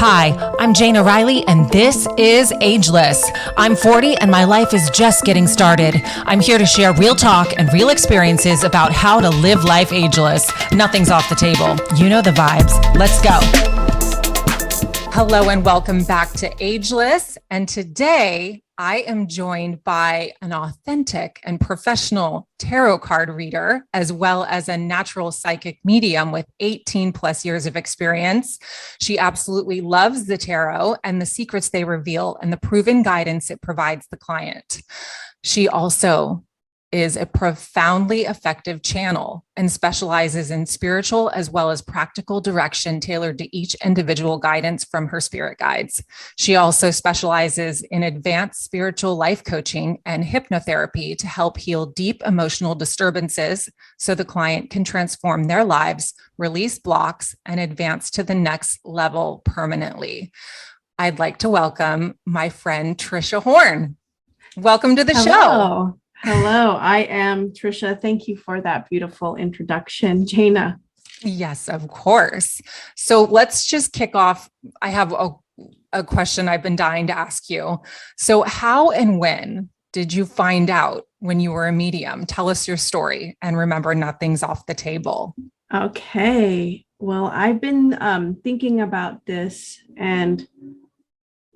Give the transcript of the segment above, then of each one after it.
Hi, I'm Jane O'Reilly, and this is Ageless. I'm 40 and my life is just getting started. I'm here to share real talk and real experiences about how to live life ageless. Nothing's off the table. You know the vibes. Let's go. Hello and welcome back to Ageless. And today I am joined by an authentic and professional tarot card reader, as well as a natural psychic medium with 18 plus years of experience. She absolutely loves the tarot and the secrets they reveal and the proven guidance it provides the client. She also is a profoundly effective channel and specializes in spiritual as well as practical direction tailored to each individual guidance from her spirit guides. She also specializes in advanced spiritual life coaching and hypnotherapy to help heal deep emotional disturbances so the client can transform their lives, release blocks, and advance to the next level permanently. I'd like to welcome my friend Trisha Horn. Welcome to the show. Hello, I am Trisha. Thank you for that beautiful introduction, Jana. Yes, of course. So let's just kick off. I have a question I've been dying to ask you. So how and when did you find out when you were a medium? Tell us your story, and remember, nothing's off the table. Okay. Well, I've been thinking about this, and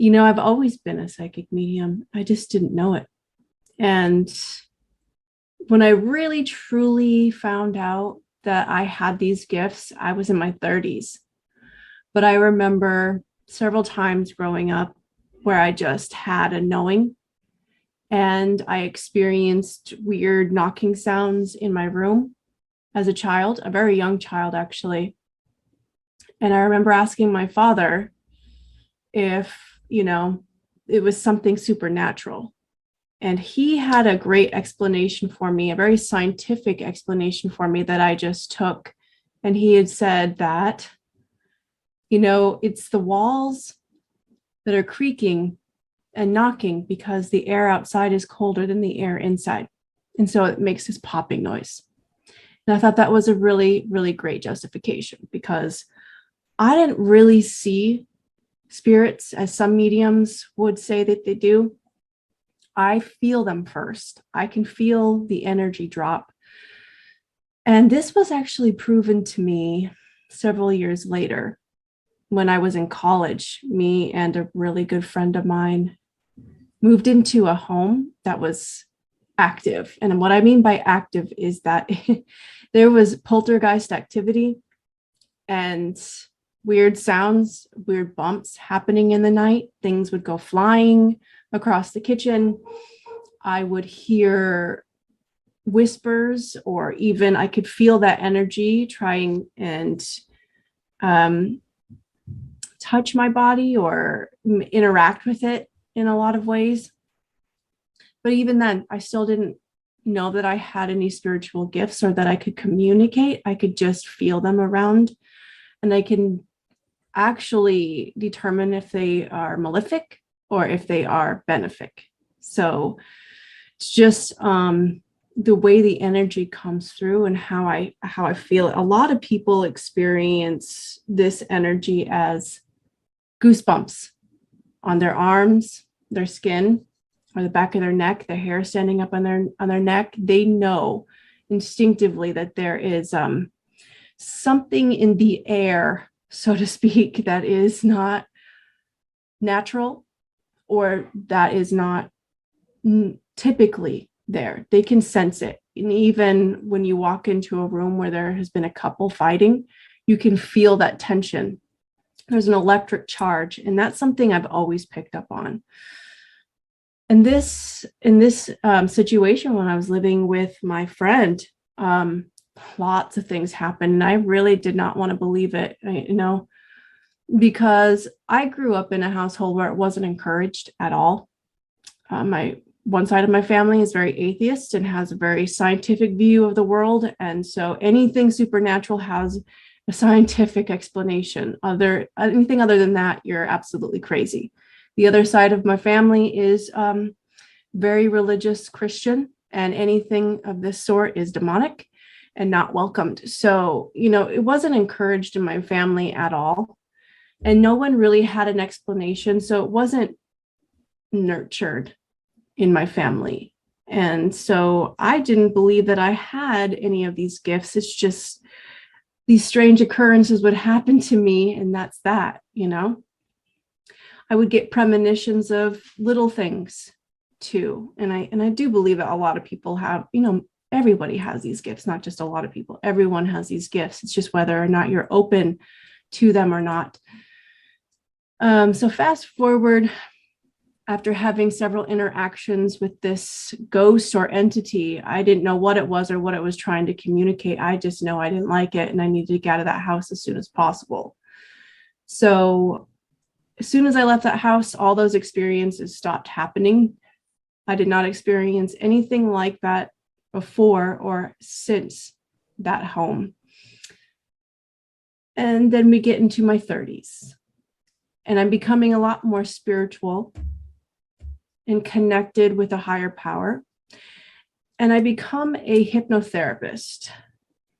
I've always been a psychic medium. I just didn't know it. And when I really truly found out that I had these gifts, I was in my 30s. But I remember several times growing up where I just had a knowing, and I experienced weird knocking sounds in my room as a child, a very young child, actually. And I remember asking my father if, it was something supernatural. And he had a great explanation for me, a very scientific explanation for me that I just took. And he had said that, it's the walls that are creaking and knocking because the air outside is colder than the air inside. And so it makes this popping noise. And I thought that was a really, really great justification, because I didn't really see spirits as some mediums would say that they do. I feel them first. I can feel the energy drop. And this was actually proven to me several years later when I was in college. Me and a really good friend of mine moved into a home that was active. And what I mean by active is that there was poltergeist activity and weird sounds, weird bumps happening in the night. Things would go flying across the kitchen. I would hear whispers, or even I could feel that energy trying and touch my body or interact with it in a lot of ways. But even then, I still didn't know that I had any spiritual gifts or that I could communicate. I could just feel them around, and I can actually determine if they are malefic or if they are benefic. So it's just the way the energy comes through and how I feel it. A lot of people experience this energy as goosebumps on their arms, their skin, or the back of their neck, their hair standing up on their neck. They know instinctively that there is something in the air, so to speak, that is not natural, or that is not typically there. They can sense it. And even when you walk into a room where there has been a couple fighting, you can feel that tension. There's an electric charge, and that's something I've always picked up on. And in this situation, when I was living with my friend, lots of things happened, and I really did not want to believe it, because I grew up in a household where it wasn't encouraged at all. My one side of my family is very atheist and has a very scientific view of the world. And so anything supernatural has a scientific explanation. Anything other than that, you're absolutely crazy. The other side of my family is very religious Christian, and anything of this sort is demonic and not welcomed. So, it wasn't encouraged in my family at all. and no one really had an explanation. So it wasn't nurtured in my family. And so I didn't believe that I had any of these gifts. It's just these strange occurrences would happen to me, and that's that, you know. I would get premonitions of little things too. And I do believe that a lot of people have, you know, everybody has these gifts, not just a lot of people. Everyone has these gifts. It's just whether or not you're open to them or not. So fast forward, after having several interactions with this ghost or entity, I didn't know what it was or what it was trying to communicate. I just know I didn't like it and I needed to get out of that house as soon as possible. So as soon as I left that house, all those experiences stopped happening. I did not experience anything like that before or since that home. And then we get into my 30s, and I'm becoming a lot more spiritual and connected with a higher power. And I become a hypnotherapist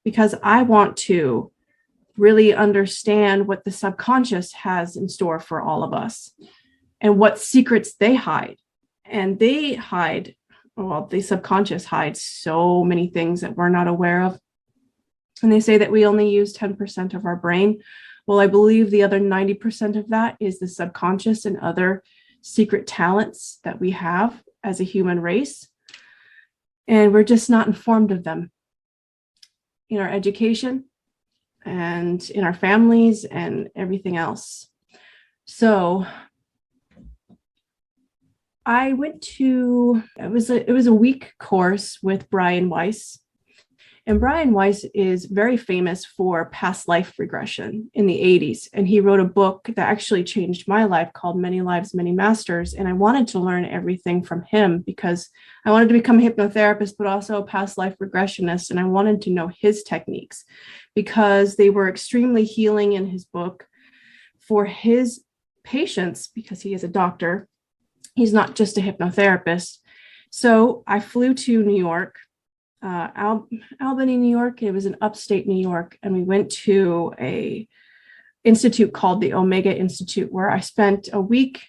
because I want to really understand what the subconscious has in store for all of us and what secrets they hide. And they hide, well, the subconscious hides so many things that we're not aware of. And they say that we only use 10% of our brain. Well, I believe the other 90% of that is the subconscious and other secret talents that we have as a human race. And we're just not informed of them in our education and in our families and everything else. So I went to, it was a week course with Brian Weiss. And Brian Weiss is very famous for past life regression in the 80s. And he wrote a book that actually changed my life called Many Lives, Many Masters. And I wanted to learn everything from him because I wanted to become a hypnotherapist, but also a past life regressionist. And I wanted to know his techniques because they were extremely healing in his book for his patients, because he is a doctor. He's not just a hypnotherapist. So I flew to New York. Albany, New York. It was in upstate New York. And we went to a institute called the Omega Institute, where I spent a week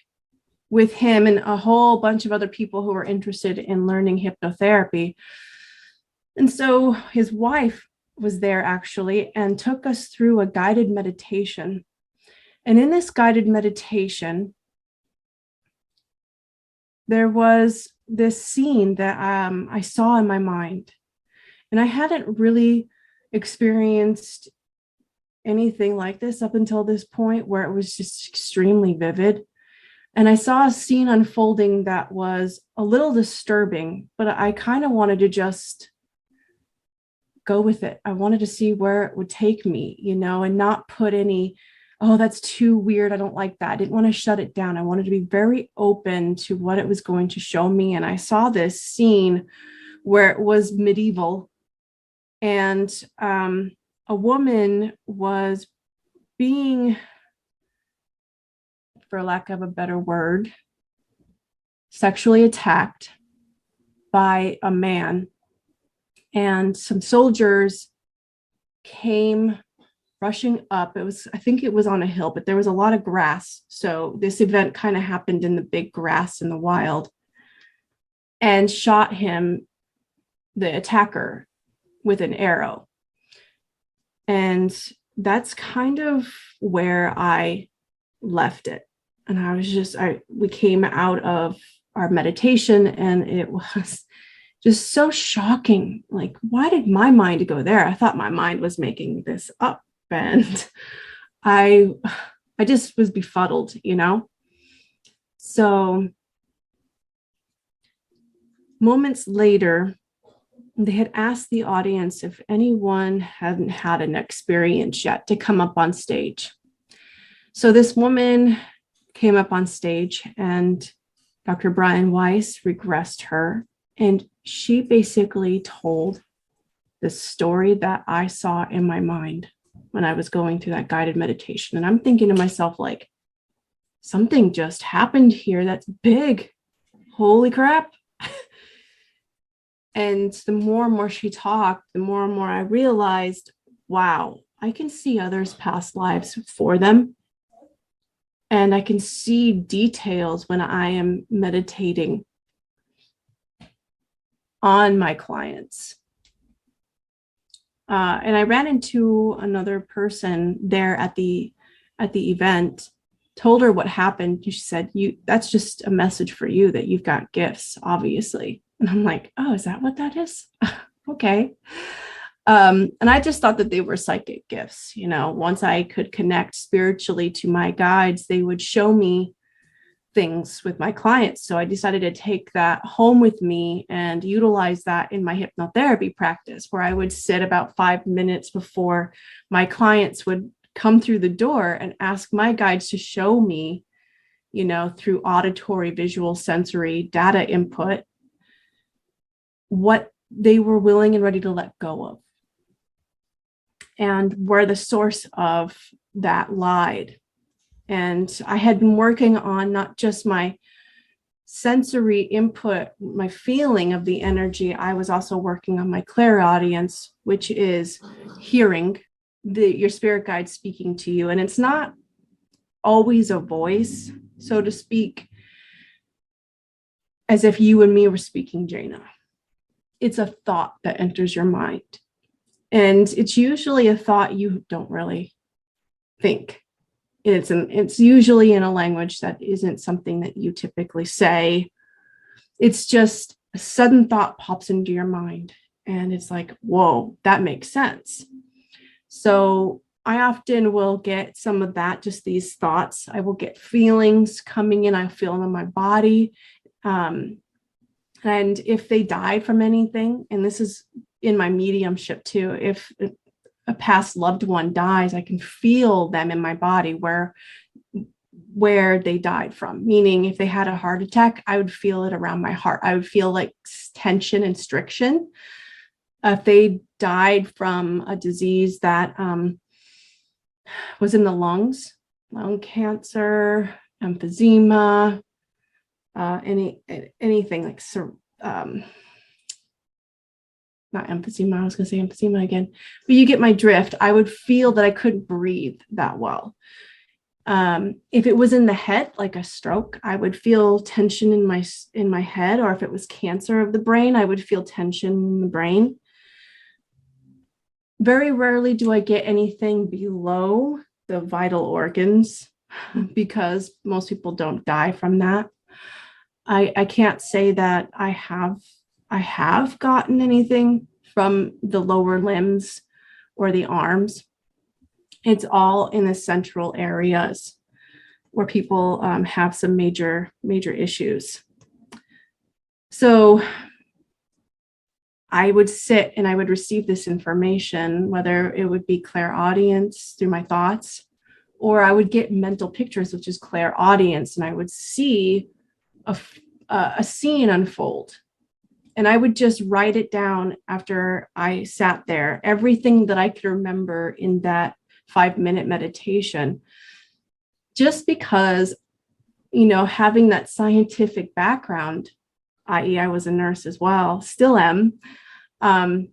with him and a whole bunch of other people who were interested in learning hypnotherapy. And so his wife was there actually and took us through a guided meditation. And in this guided meditation, there was this scene that I saw in my mind. And I hadn't really experienced anything like this up until this point, where it was just extremely vivid. And I saw a scene unfolding that was a little disturbing, but I kind of wanted to just go with it. I wanted to see where it would take me, you know, and not put any, oh, that's too weird, I don't like that. I didn't want to shut it down. I wanted to be very open to what it was going to show me. And I saw this scene where it was medieval. And a woman was being, for lack of a better word, sexually attacked by a man. And some soldiers came rushing up. I think it was on a hill, but there was a lot of grass. So this event kind of happened in the big grass in the wild, and shot him, the attacker, with an arrow. And that's kind of where I left it. And I was just, we came out of our meditation and it was just so shocking. Like, why did my mind go there? I thought my mind was making this up, and I just was befuddled, you know? So moments later, they had asked the audience if anyone hadn't had an experience yet to come up on stage. So this woman came up on stage, and Dr. Brian Weiss regressed her. And she basically told the story that I saw in my mind when I was going through that guided meditation. And I'm thinking to myself, like, something just happened here that's big. Holy crap. And the more and more she talked, the more and more I realized, wow, I can see others' past lives for them. And I can see details when I am meditating on my clients. And I ran into another person there at the event, told her what happened. She said, that's just a message for you that you've got gifts, obviously. And I'm like, oh, is that what that is? Okay. And I just thought that they were psychic gifts. Once I could connect spiritually to my guides, they would show me things with my clients. So I decided to take that home with me and utilize that in my hypnotherapy practice, where I would sit about 5 minutes before my clients would come through the door and ask my guides to show me, through auditory, visual, sensory data input, what they were willing and ready to let go of, and where the source of that lied. And I had been working on not just my sensory input, my feeling of the energy. I was also working on my clairaudience, which is hearing your spirit guide speaking to you. And it's not always a voice, so to speak, as if you and me were speaking, Jana. It's a thought that enters your mind. And it's usually a thought you don't really think. It's usually in a language that isn't something that you typically say. It's just a sudden thought pops into your mind, and it's like, whoa, that makes sense. So I often will get some of that, just these thoughts. I will get feelings coming in. I feel them in my body. And if they died from anything, and this is in my mediumship too, if a past loved one dies, I can feel them in my body where they died from. Meaning, if they had a heart attack, I would feel it around my heart. I would feel like tension and striction. If they died from a disease that was in the lungs, lung cancer, emphysema, anything like not emphysema, I was going to say emphysema again, but you get my drift. I would feel that I couldn't breathe that well. If it was in the head, like a stroke, I would feel tension in my head. Or if it was cancer of the brain, I would feel tension in the brain. Very rarely do I get anything below the vital organs, because most people don't die from that. I can't say that I have gotten anything from the lower limbs or the arms. It's all in the central areas where people have some major issues. So I would sit and I would receive this information, whether it would be clairaudience through my thoughts, or I would get mental pictures, which is clairaudience, and I would see a scene unfold. And I would just write it down after I sat there, everything that I could remember in that 5-minute meditation, just because, having that scientific background, i.e. I was a nurse as well, still am. I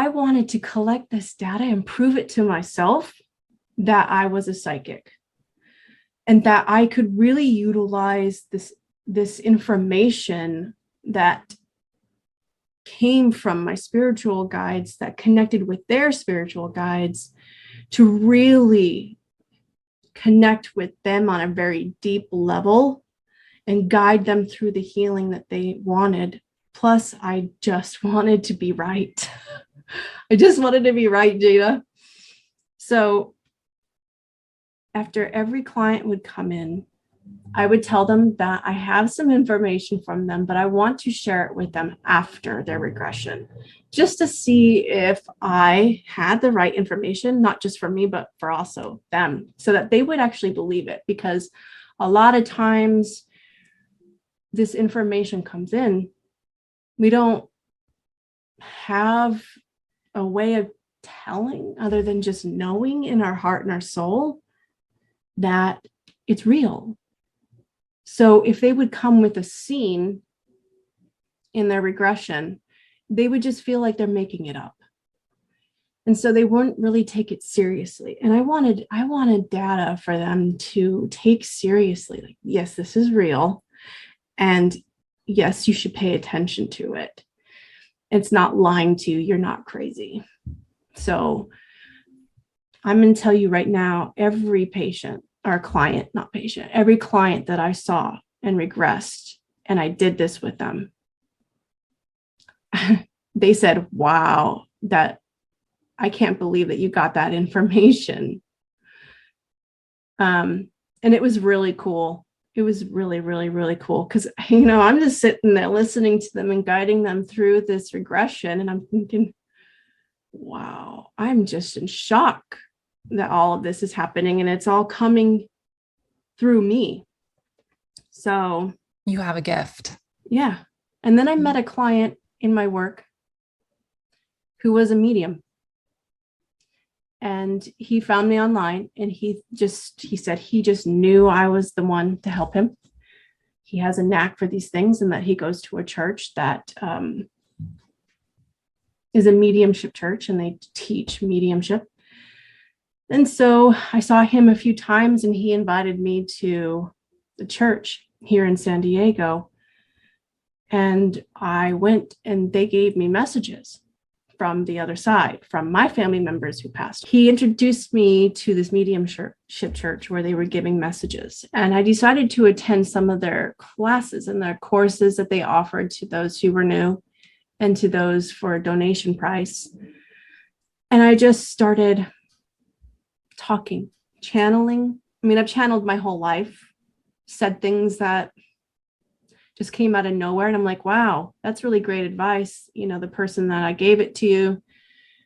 wanted to collect this data and prove it to myself that I was a psychic, and that I could really utilize this information that came from my spiritual guides, that connected with their spiritual guides, to really connect with them on a very deep level and guide them through the healing that they wanted. Plus, I just wanted to be right. I just wanted to be right, Jada. So after every client would come in, I would tell them that I have some information from them, but I want to share it with them after their regression, just to see if I had the right information, not just for me, but for also them, so that they would actually believe it. Because a lot of times this information comes in, we don't have a way of telling other than just knowing in our heart and our soul that it's real. So if they would come with a scene in their regression, they would just feel like they're making it up. And so they wouldn't really take it seriously. And I wanted data for them to take seriously. Like, yes, this is real. And yes, you should pay attention to it. It's not lying to you. You're not crazy. So I'm going to tell you right now, every patient or client, not patient, every client that I saw and regressed, and I did this with them, they said, wow, that I can't believe that you got that information. And it was really cool. It was really, really, really cool. Because, I'm just sitting there listening to them and guiding them through this regression. And I'm thinking, wow, I'm just in shock that all of this is happening and it's all coming through me. So you have a gift. Yeah. And then I met a client in my work who was a medium. And he found me online, and he said he just knew I was the one to help him. He has a knack for these things, and that he goes to a church that is a mediumship church, and they teach mediumship. And so I saw him a few times, and he invited me to the church here in San Diego. And I went, and they gave me messages from the other side, from my family members who passed. He introduced me to this mediumship church where they were giving messages. And I decided to attend some of their classes and their courses that they offered to those who were new and to those for a donation price. And I just started talking, channeling. I mean, I've channeled my whole life, said things that just came out of nowhere. And I'm like, wow, that's really great advice. The person that I gave it to,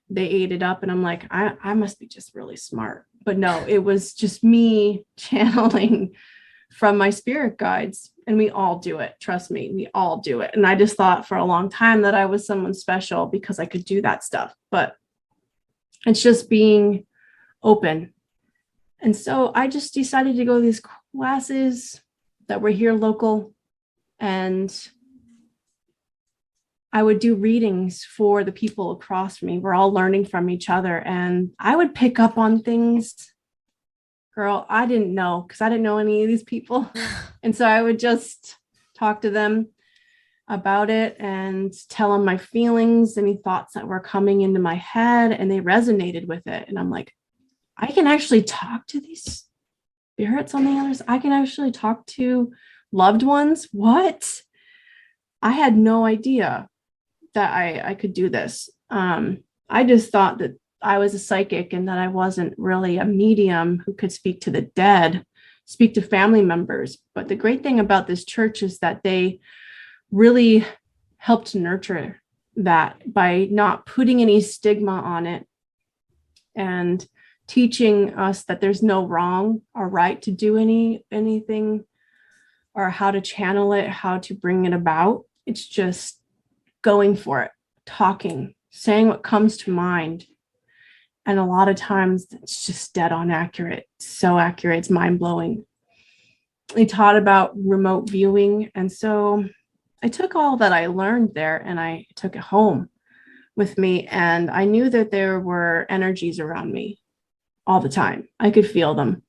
they ate it up. And I'm like, I must be just really smart. But no, it was just me channeling from my spirit guides. And we all do it. Trust me, we all do it. And I just thought for a long time that I was someone special because I could do that stuff. But it's just being open. And so I just decided to go to these classes that were here local. And I would do readings for the people across from me. We're all learning from each other. And I would pick up on things, girl, I didn't know, because I didn't know any of these people. And so I would just talk to them about it and tell them my feelings, any thoughts that were coming into my head, and they resonated with it. And I'm like, I can actually talk to these spirits on the others. I can actually talk to loved ones. What? I had no idea that I could do this. I just thought that I was a psychic and that I wasn't really a medium who could speak to the dead, speak to family members. But the great thing about this church is that they really helped nurture that by not putting any stigma on it and teaching us that there's no wrong or right to do anything or how to channel it, how to bring it about. It's just going for it, talking, saying what comes to mind. And a lot of times it's just dead on accurate. So accurate, it's mind blowing. We taught about remote viewing. And so I took all that I learned there and I took it home with me. And I knew that there were energies around me all the time. I could feel them,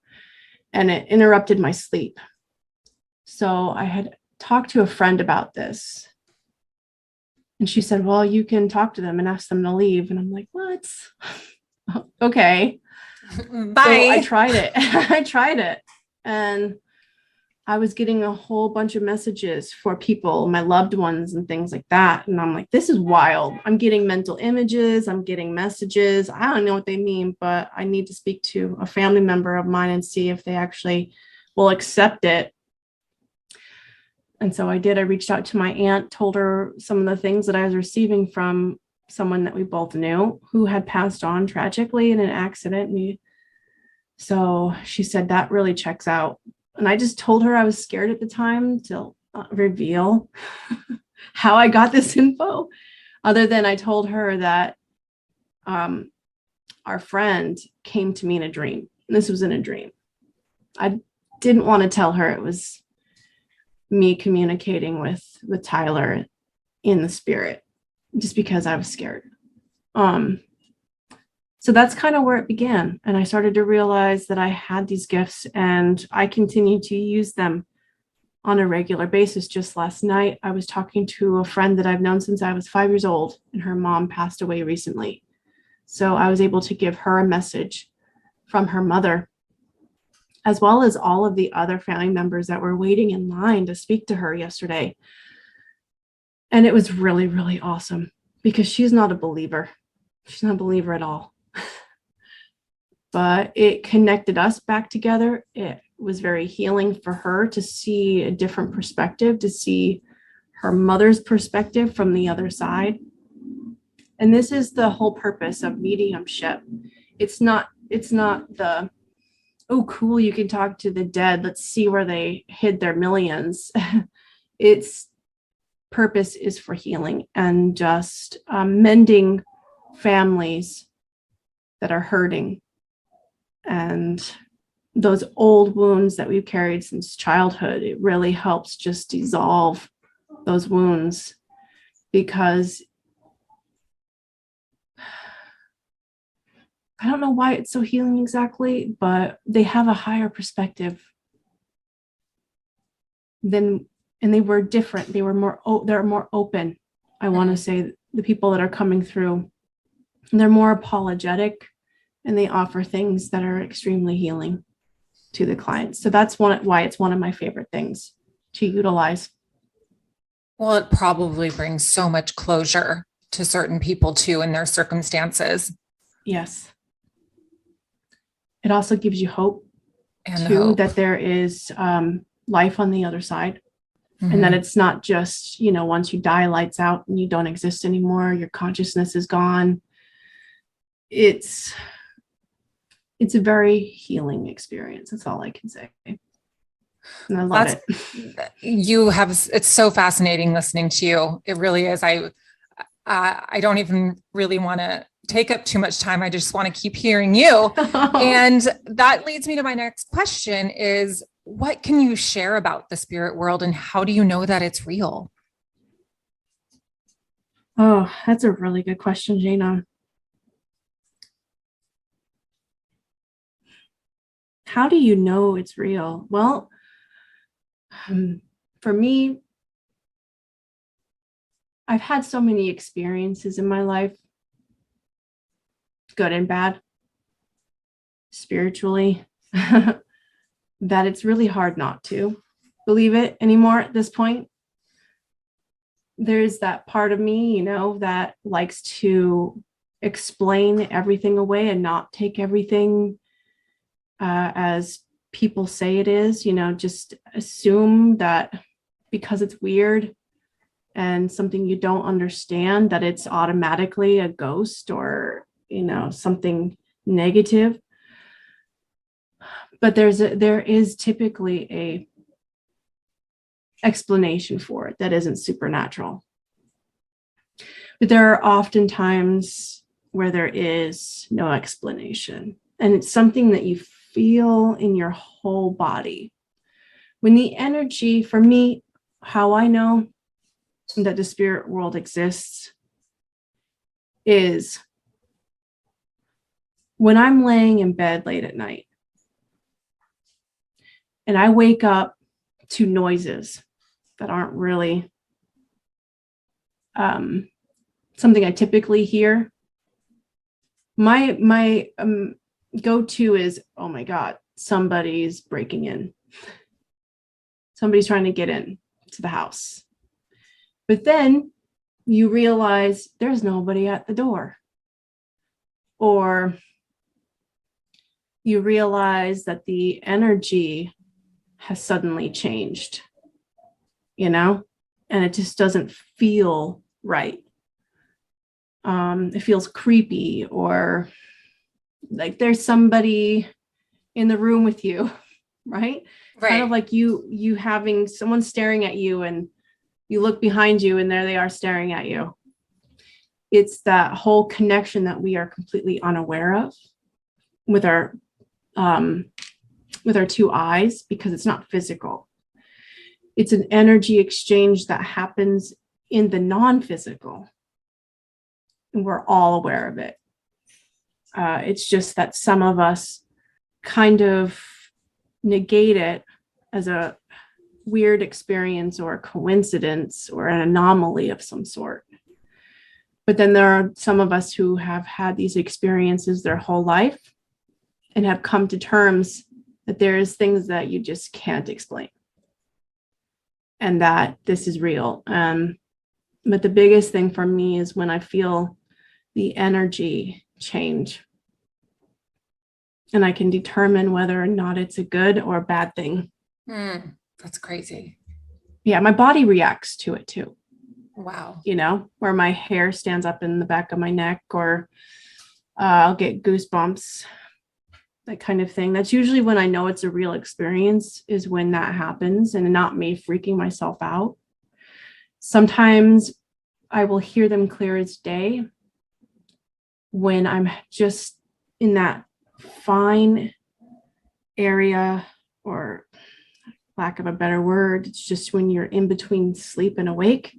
and it interrupted my sleep. So I had talked to a friend about this, and she said, well, you can talk to them and ask them to leave. And I'm like, what? Okay. Bye. So I tried it. I tried it. And I was getting a whole bunch of messages for people, my loved ones and things like that. And I'm like, this is wild. I'm getting mental images. I'm getting messages. I don't know what they mean, but I need to speak to a family member of mine and see if they actually will accept it. And so I did. I reached out to my aunt, told her some of the things that I was receiving from someone that we both knew who had passed on tragically in an accident. So she said, that really checks out. And I just told her I was scared at the time to reveal how I got this info, other than I told her that our friend came to me in a dream. This was in a dream. I didn't want to tell her it was me communicating with Tyler in the spirit, just because I was scared. So that's kind of where it began. And I started to realize that I had these gifts and I continue to use them on a regular basis. Just last night, I was talking to a friend that I've known since I was 5 years old, and her mom passed away recently. So I was able to give her a message from her mother, as well as all of the other family members that were waiting in line to speak to her yesterday. And it was really, really awesome because she's not a believer. She's not a believer at all. But it connected us back together. It was very healing for her to see a different perspective, to see her mother's perspective from the other side. And this is the whole purpose of mediumship. It's not the, oh, cool, you can talk to the dead. Let's see where they hid their millions. Its purpose is for healing and just mending families that are hurting. And those old wounds that we've carried since childhood, it really helps just dissolve those wounds, because I don't know why it's so healing exactly, but they have a higher perspective than, and they were different. They were they're more open. I want to say the people that are coming through, they're more apologetic, and they offer things that are extremely healing to the clients. So that's why it's one of my favorite things to utilize. Well, it probably brings so much closure to certain people too in their circumstances. Yes. It also gives you hope And too, hope. that there is life on the other side. And that it's not just, once you die, lights out and you don't exist anymore, your consciousness is gone. It's a very healing experience. That's all I can say. And I love it. It's so fascinating listening to you. It really is. I don't even really want to take up too much time. I just want to keep hearing you. And that leads me to my next question is, what can you share about the spirit world and how do you know that it's real? Oh, that's a really good question, Jana. How do you know it's real? Well, for me, I've had so many experiences in my life, good and bad, spiritually, that it's really hard not to believe it anymore at this point. There's that part of me, that likes to explain everything away and not take everything as people say it is, just assume that because it's weird and something you don't understand, that it's automatically a ghost or, something negative. But there is typically a explanation for it that isn't supernatural. But there are often times where there is no explanation, and it's something that you feel in your whole body. When the energy, for me, how I know that the spirit world exists is when I'm laying in bed late at night and I wake up to noises that aren't really something I typically hear. My go-to is, oh my God, somebody's breaking in. Somebody's trying to get in to the house. But then you realize there's nobody at the door. Or you realize that the energy has suddenly changed, and it just doesn't feel right. It feels creepy, or like there's somebody in the room with you, right? Kind of like you having someone staring at you, and you look behind you and there they are staring at you. It's that whole connection that we are completely unaware of with our two eyes, because it's not physical. It's an energy exchange that happens in the non-physical, and we're all aware of it. It's just that some of us kind of negate it as a weird experience or a coincidence or an anomaly of some sort. But then there are some of us who have had these experiences their whole life and have come to terms that there's things that you just can't explain and that this is real. But the biggest thing for me is when I feel the energy change and I can determine whether or not it's a good or a bad thing. That's crazy. Yeah, my body reacts to it too. Wow. You know, where my hair stands up in the back of my neck, or I'll get goosebumps, that kind of thing. That's usually when I know it's a real experience, is when that happens and not me freaking myself out. Sometimes I will hear them clear as day when I'm just in that fine area, or lack of a better word, it's just when you're in between sleep and awake.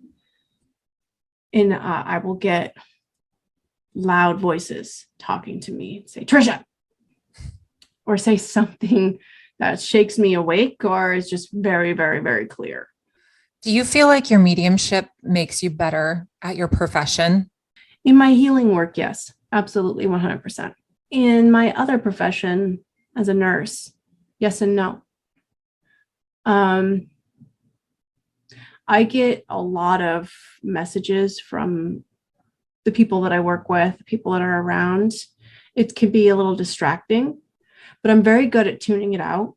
And I will get loud voices talking to me, say, Trisha, or say something that shakes me awake or is just very, very, very clear. Do you feel like your mediumship makes you better at your profession? In my healing work, yes, absolutely, 100%. In my other profession as a nurse, yes and no. I get a lot of messages from the people that I work with, the people that are around. It can be a little distracting, but I'm very good at tuning it out.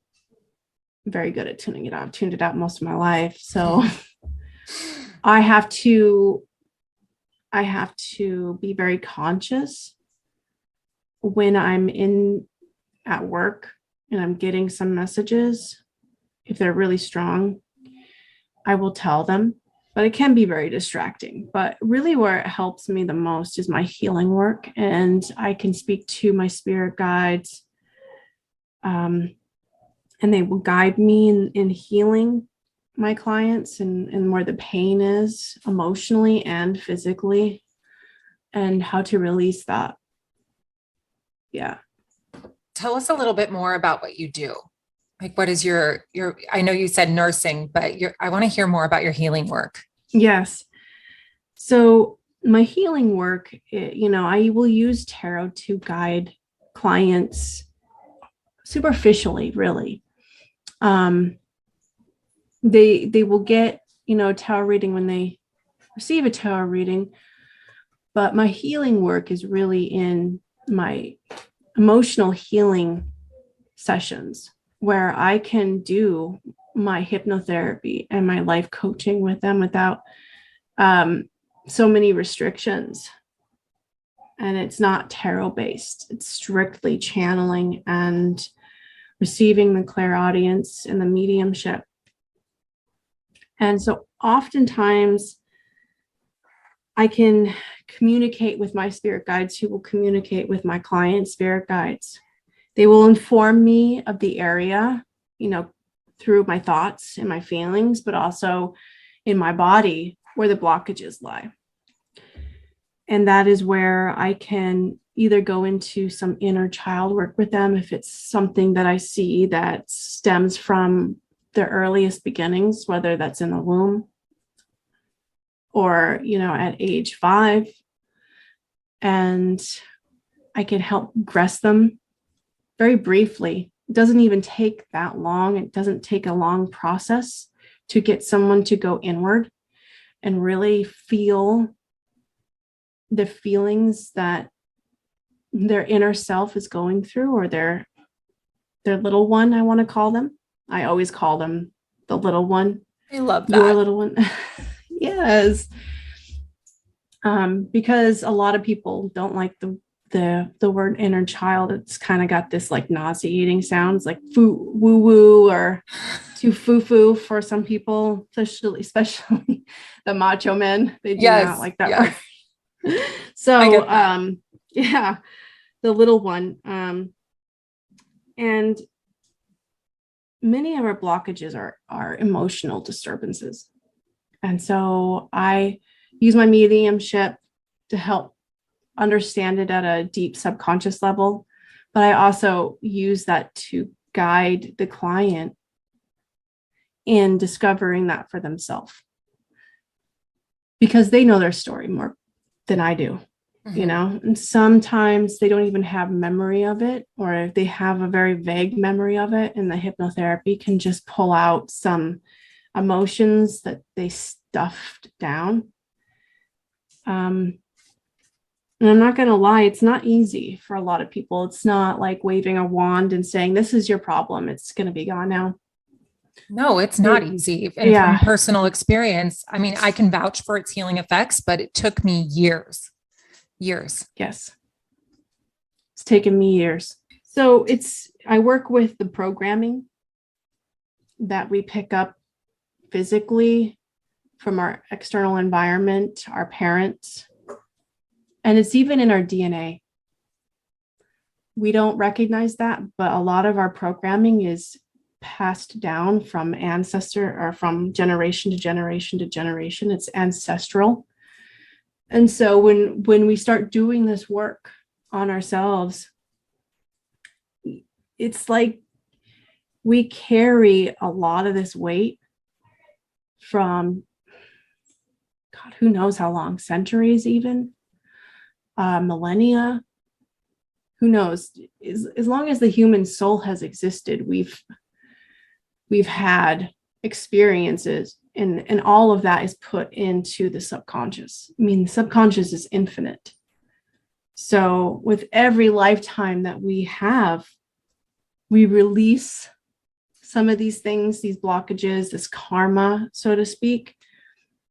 I'm very good at tuning it out. I've tuned it out most of my life. So I have to be very conscious when I'm at work and I'm getting some messages. If they're really strong, I will tell them, but it can be very distracting. But really where it helps me the most is my healing work, and I can speak to my spirit guides, and they will guide me in healing my clients and where the pain is emotionally and physically, and how to release that. Yeah. Tell us a little bit more about what you do. Like, what is your, I know you said nursing, but I want to hear more about your healing work. Yes. So my healing work, I will use tarot to guide clients superficially, really. They will get, a tarot reading when they receive a tarot reading, but my healing work is really in my emotional healing sessions, where I can do my hypnotherapy and my life coaching with them without so many restrictions. And it's not tarot based. It's strictly channeling and receiving the clairaudience and the mediumship. And so oftentimes I can communicate with my spirit guides, who will communicate with my clients' spirit guides. They will inform me of the area, through my thoughts and my feelings, but also in my body where the blockages lie. And that is where I can either go into some inner child work with them, if it's something that I see that stems from the earliest beginnings, whether that's in the womb or, at age 5. And I can help gress them very briefly. It doesn't even take that long. It doesn't take a long process to get someone to go inward and really feel the feelings that their inner self is going through, or their little one, I want to call them. I always call them the little one. I love that. Your little one. Yes. Because a lot of people don't like the word inner child. It's kind of got this like nauseating sounds, like woo woo, or too foo foo for some people, especially the macho men. They do not like that word. So yeah, the little one. And many of our blockages are emotional disturbances. And so I use my mediumship to help understand it at a deep subconscious level, but I also use that to guide the client in discovering that for themselves, because they know their story more than I do, you know, and sometimes they don't even have memory of it, or if they have a very vague memory of it, and the hypnotherapy can just pull out some emotions that they stuffed down. And I'm not going to lie, it's not easy for a lot of people. It's not like waving a wand and saying, this is your problem, it's going to be gone now. No, it's not easy. And from personal experience, I mean, I can vouch for its healing effects, but it took me years. Yes. It's taken me years. So I work with the programming that we pick up physically from our external environment, our parents, and it's even in our DNA. We don't recognize that, but a lot of our programming is passed down from ancestor, or from generation to generation to generation. It's ancestral. And so when we start doing this work on ourselves, it's like we carry a lot of this weight from, God, who knows how long, centuries, even millennia, who knows, as long as the human soul has existed, we've had experiences, and all of that is put into the subconscious. I mean, the subconscious is infinite. So with every lifetime that we have, we release some of these things, these blockages, this karma, so to speak,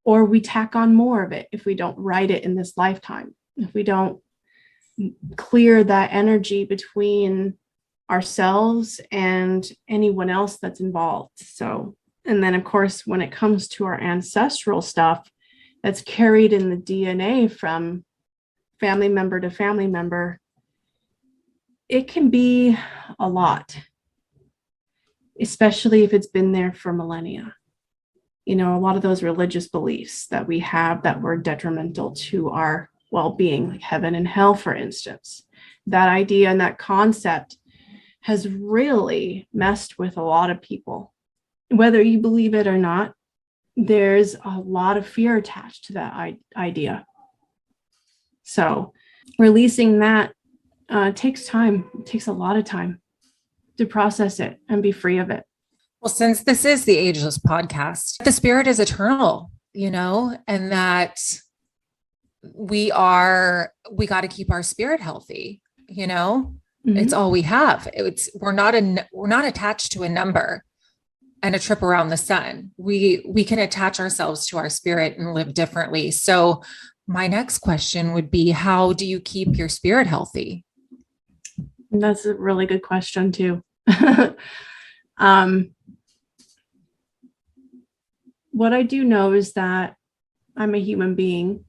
or we tack on more of it if we don't write it in this lifetime, if we don't clear that energy between ourselves and anyone else that's involved. So, and then of course, when it comes to our ancestral stuff that's carried in the DNA from family member to family member, it can be a lot, especially if it's been there for millennia. You know, a lot of those religious beliefs that we have that were detrimental to our well-being, like heaven and hell, for instance, that idea and that concept has really messed with a lot of people. Whether you believe it or not, there's a lot of fear attached to that idea. So releasing that takes time. It takes a lot of time to process it and be free of it. Well, since this is the Ageless podcast, the spirit is eternal, you know, and that we got to keep our spirit healthy, you know. It's all we have. We're not attached to a number and a trip around the sun. We can attach ourselves to our spirit and live differently. So my next question would be, how do you keep your spirit healthy? That's a really good question too. What I do know is that I'm a human being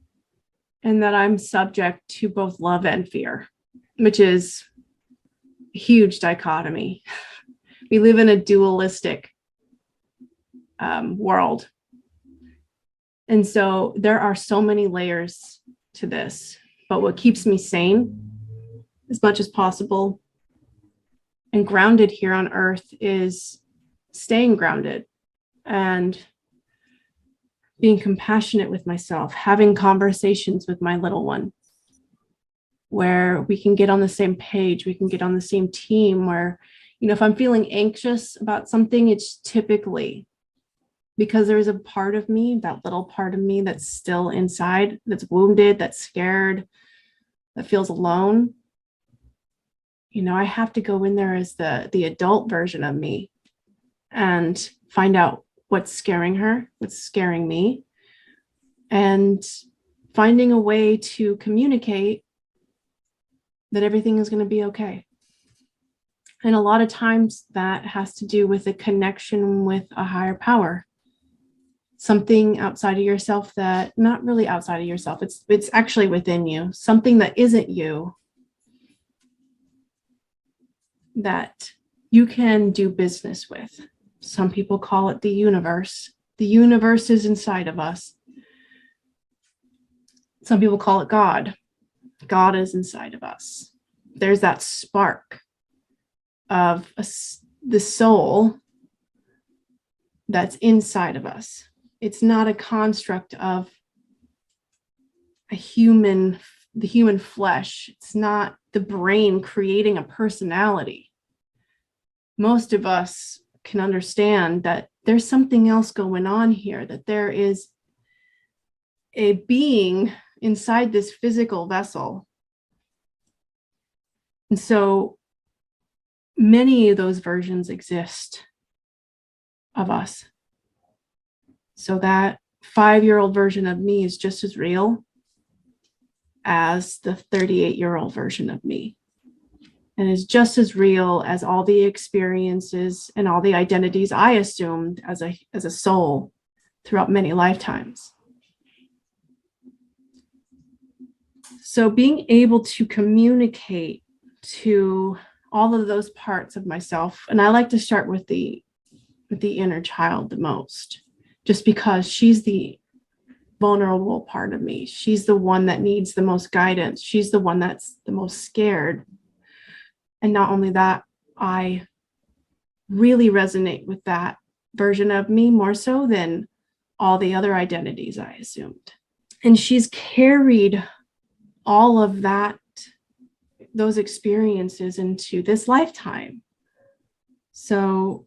and that I'm subject to both love and fear, which is a huge dichotomy. We live in a dualistic world. And so there are so many layers to this, but what keeps me sane as much as possible and grounded here on earth is staying grounded and being compassionate with myself, having conversations with my little one where we can get on the same page, we can get on the same team, where, you know, if I'm feeling anxious about something, it's typically because there's a part of me, that little part of me that's still inside, that's wounded, that's scared, that feels alone. You know, I have to go in there as the adult version of me and find out what's scaring her, what's scaring me, and finding a way to communicate that everything is going to be okay. And a lot of times that has to do with a connection with a higher power, something outside of yourself, that not really outside of yourself, it's actually within you, something that isn't you, that you can do business with. Some people call it the universe. The universe is inside of us. Some people call it God. God is inside of us. There's that spark of the soul that's inside of us. It's not a construct of the human flesh. It's not the brain creating a personality. Most of us can understand that there's something else going on here, that there is a being inside this physical vessel. And so many of those versions exist of us. So that 5-year-old version of me is just as real as the 38-year-old version of me, and is just as real as all the experiences and all the identities I assumed as a soul throughout many lifetimes. So being able to communicate to all of those parts of myself, and I like to start with the inner child the most, just because she's the vulnerable part of me. She's the one that needs the most guidance. She's the one that's the most scared. And not only that, I really resonate with that version of me more so than all the other identities I assumed. And she's carried all of those experiences into this lifetime. So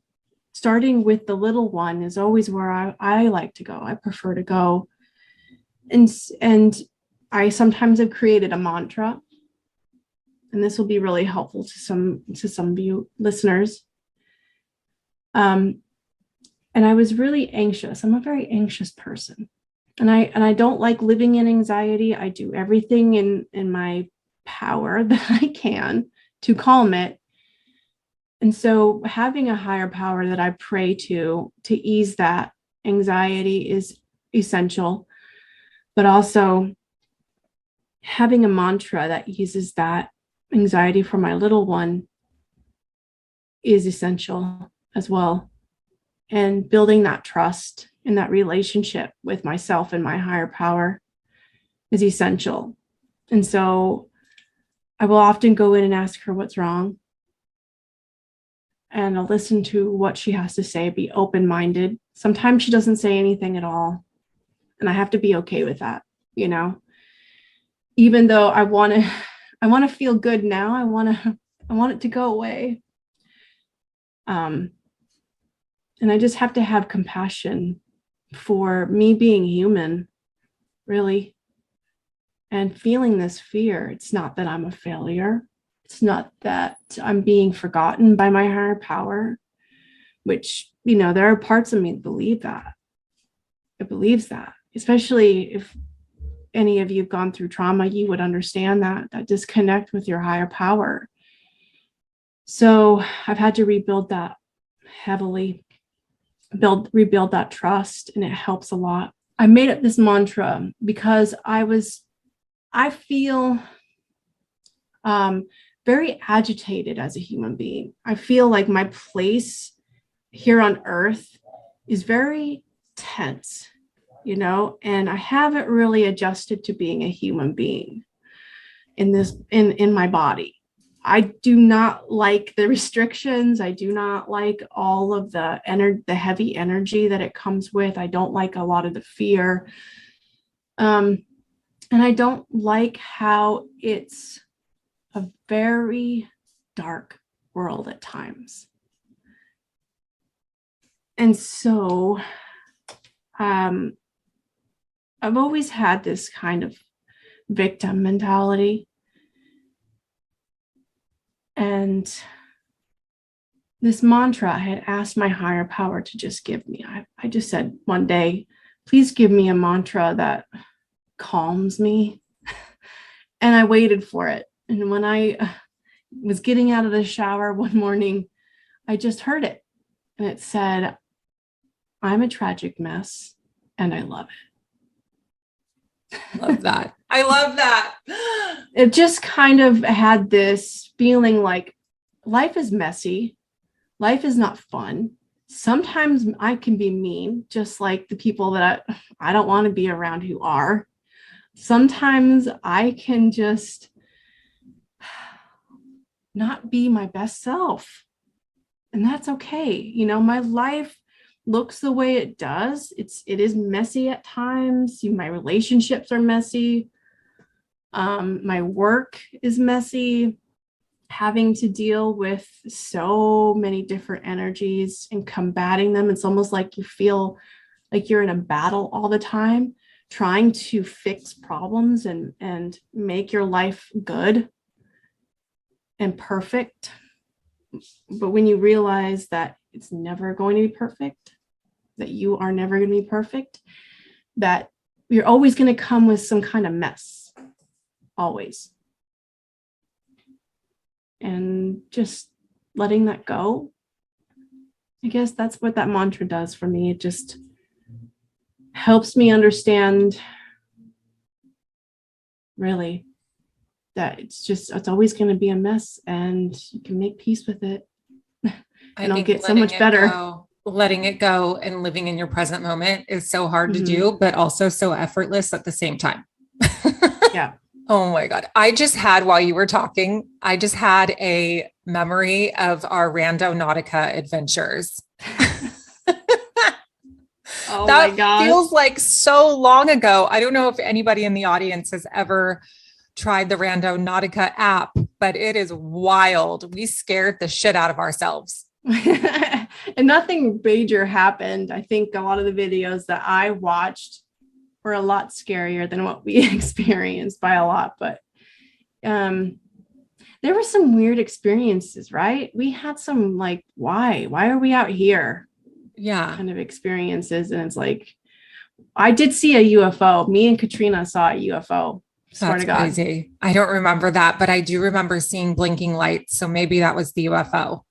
starting with the little one is always where I like to go. I prefer to go. And I sometimes have created a mantra, and this will be really helpful to some of you listeners. And I was really anxious. I'm a very anxious person, and I don't like living in anxiety. I do everything in my power that I can to calm it. And so having a higher power that I pray to ease that anxiety is essential, but also having a mantra that eases that anxiety for my little one is essential as well. And building that trust and that relationship with myself and my higher power is essential. And so I will often go in and ask her what's wrong. And I'll listen to what she has to say, be open-minded. Sometimes she doesn't say anything at all. And I have to be okay with that, even though I want to feel good now. I want it to go away. And I just have to have compassion for me being human, really, and feeling this fear. It's not that I'm a failure. It's not that I'm being forgotten by my higher power, which, there are parts of me that believe that. It believes that, especially if any of you have gone through trauma, you would understand that disconnect with your higher power. So I've had to rebuild that heavily, rebuild that trust, and it helps a lot. I made up this mantra because I feel very agitated as a human being. I feel like my place here on earth is very tense, and I haven't really adjusted to being a human being in my body. I do not like the restrictions. I do not like all of the heavy energy that it comes with. I don't like a lot of the fear. And I don't like how it's a very dark world at times. And so I've always had this kind of victim mentality. And this mantra I had asked my higher power to just give me. I just said one day, please give me a mantra that calms me. And I waited for it. And when I was getting out of the shower one morning, I just heard it. And it said, I'm a tragic mess and I love it. Love that. I love that. It just kind of had this feeling like life is messy. Life is not fun. Sometimes I can be mean, just like the people that I don't want to be around who are. sometimes I can just not be my best self. And that's okay. You know, my life looks the way it does. It is messy at times. My relationships are messy. My work is messy. Having to deal with so many different energies and combating them. It's almost like you feel like you're in a battle all the time, trying to fix problems and make your life good and perfect. But when you realize that it's never going to be perfect, that you are never going to be perfect, that you're always going to come with some kind of mess, always. And just letting that go, I guess that's what that mantra does for me. It just helps me understand, really, that it's always going to be a mess and you can make peace with it. And it'll get so much better. Letting it go and living in your present moment is so hard to do, but also so effortless at the same time. Yeah. Oh my God. While you were talking, I just had a memory of our Rando Nautica adventures. Oh That my God. feels like so long ago. I don't know if anybody in the audience has ever tried the Rando Nautica app, but it is wild. We scared the shit out of ourselves. And nothing major happened. I think a lot of the videos that I watched were a lot scarier than what we experienced by a lot. But there were some weird experiences, right? We had some like, why are we out here? Yeah. Kind of experiences. And it's like, I did see a UFO. Me and Katrina saw a UFO. Swear to God. Crazy. I don't remember that, but I do remember seeing blinking lights. So maybe that was the UFO.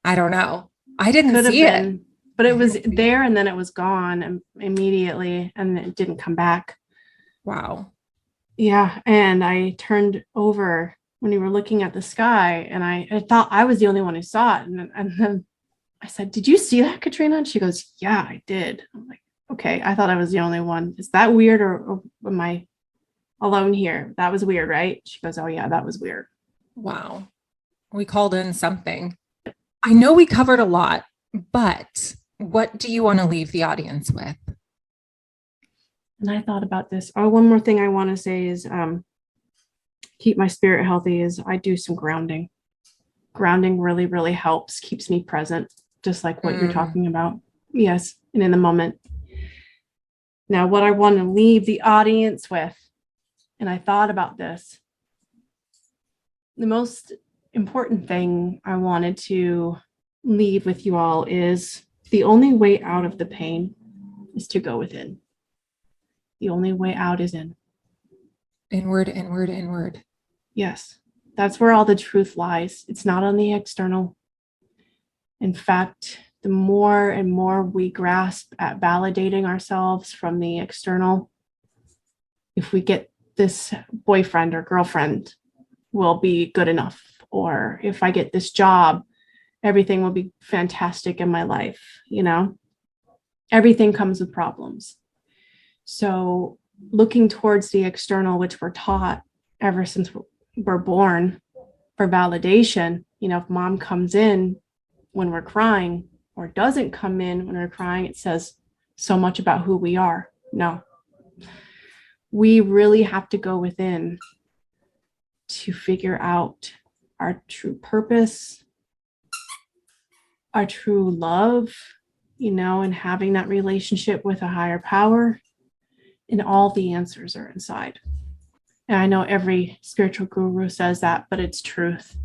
I don't know. I didn't see it. But it was there and then it was gone immediately and it didn't come back. Wow. Yeah. And I turned over when we were looking at the sky and I thought I was the only one who saw it. And then I said, "Did you see that, Katrina?" And she goes, "Yeah, I did." I'm like, okay, I thought I was the only one. Is that weird or am I alone here? That was weird, right? She goes, "Oh yeah, that was weird." Wow. We called in something. I know we covered a lot, but what do you want to leave the audience with? And I thought about this. Oh, one more thing I want to say is keep my spirit healthy is I do some grounding. Grounding really, really helps, keeps me present, just like what you're talking about. Yes. And in the moment. Now, what I want to leave the audience with, and I thought about this, the most important thing I wanted to leave with you all is the only way out of the pain is to go within. The only way out is in. Inward, inward, inward. Yes, that's where all the truth lies. It's not on the external. In fact, the more and more we grasp at validating ourselves from the external, if we get this boyfriend or girlfriend, will be good enough. Or if I get this job, everything will be fantastic in my life. You know, everything comes with problems. So looking towards the external, which we're taught ever since we're born for validation, you know, if mom comes in when we're crying or doesn't come in when we're crying, it says so much about who we are. No, we really have to go within to figure out our true purpose, our true love, you know, and having that relationship with a higher power. And all the answers are inside. And I know every spiritual guru says that, but it's truth.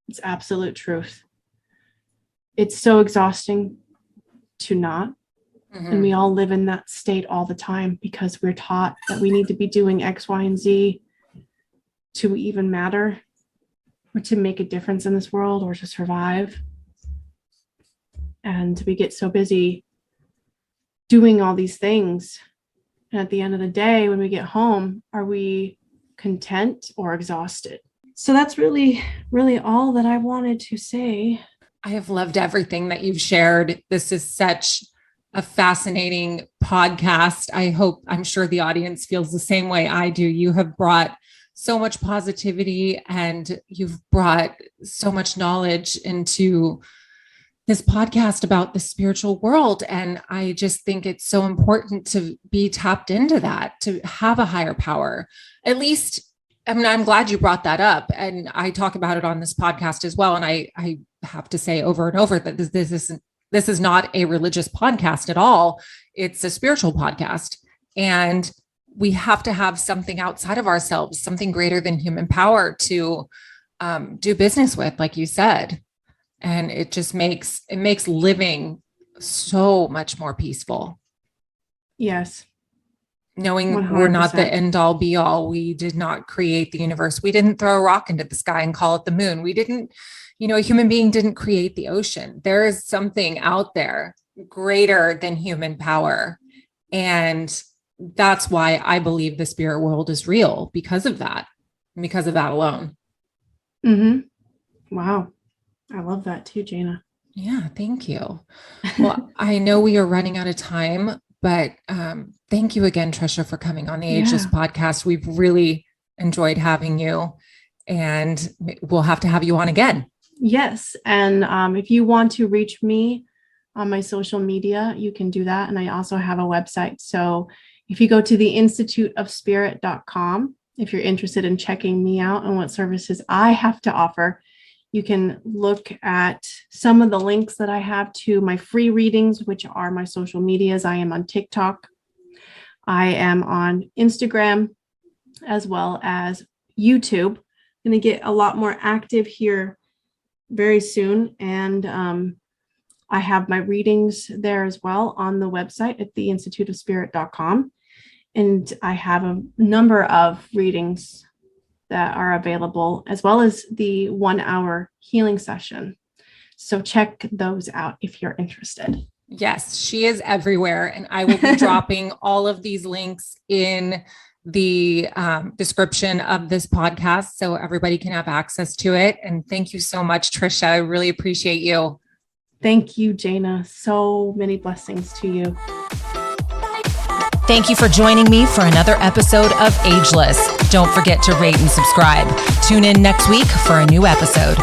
It's absolute truth. It's so exhausting to not. And we all live in that state all the time because we're taught that we need to be doing X, Y, and Z to even matter or to make a difference in this world or to survive. And we get so busy doing all these things. And at the end of the day, when we get home, are we content or exhausted? So that's really, really all that I wanted to say. I have loved everything that you've shared. This is such a fascinating podcast. I'm sure the audience feels the same way I do. You have brought so much positivity and you've brought so much knowledge into this podcast about the spiritual world. And I just think it's so important to be tapped into that, to have a higher power. At least, I mean, I'm glad you brought that up. And I talk about it on this podcast as well. And I have to say over and over that this is not a religious podcast at all. It's a spiritual podcast. And we have to have something outside of ourselves, something greater than human power to do business with, like you said. And it makes living so much more peaceful. Yes. Knowing 100%. We're not the end all be all. We did not create the universe. We didn't throw a rock into the sky and call it the moon. We didn't, a human being didn't create the ocean. There is something out there greater than human power. And that's why I believe the spirit world is real, because of that alone. Mm-hmm. Wow. I love that too, Jana. Yeah, thank you. Well, I know we are running out of time, but thank you again, Trisha, for coming on the Ageless podcast. We've really enjoyed having you, and we'll have to have you on again. Yes. And if you want to reach me on my social media, you can do that. And I also have a website. So if you go to the instituteofspirit.com, if you're interested in checking me out and what services I have to offer, you can look at some of the links that I have to my free readings, which are my social medias. I am on TikTok. I am on Instagram, as well as YouTube. I'm going to get a lot more active here very soon. And I have my readings there as well on the website at theinstituteofspirit.com. And I have a number of readings that are available, as well as the 1-hour healing session. So check those out if you're interested. Yes, she is everywhere. And I will be dropping all of these links in the description of this podcast so everybody can have access to it. And thank you so much, Trisha. I really appreciate you. Thank you, Jana. So many blessings to you. Thank you for joining me for another episode of Ageless. Don't forget to rate and subscribe. Tune in next week for a new episode.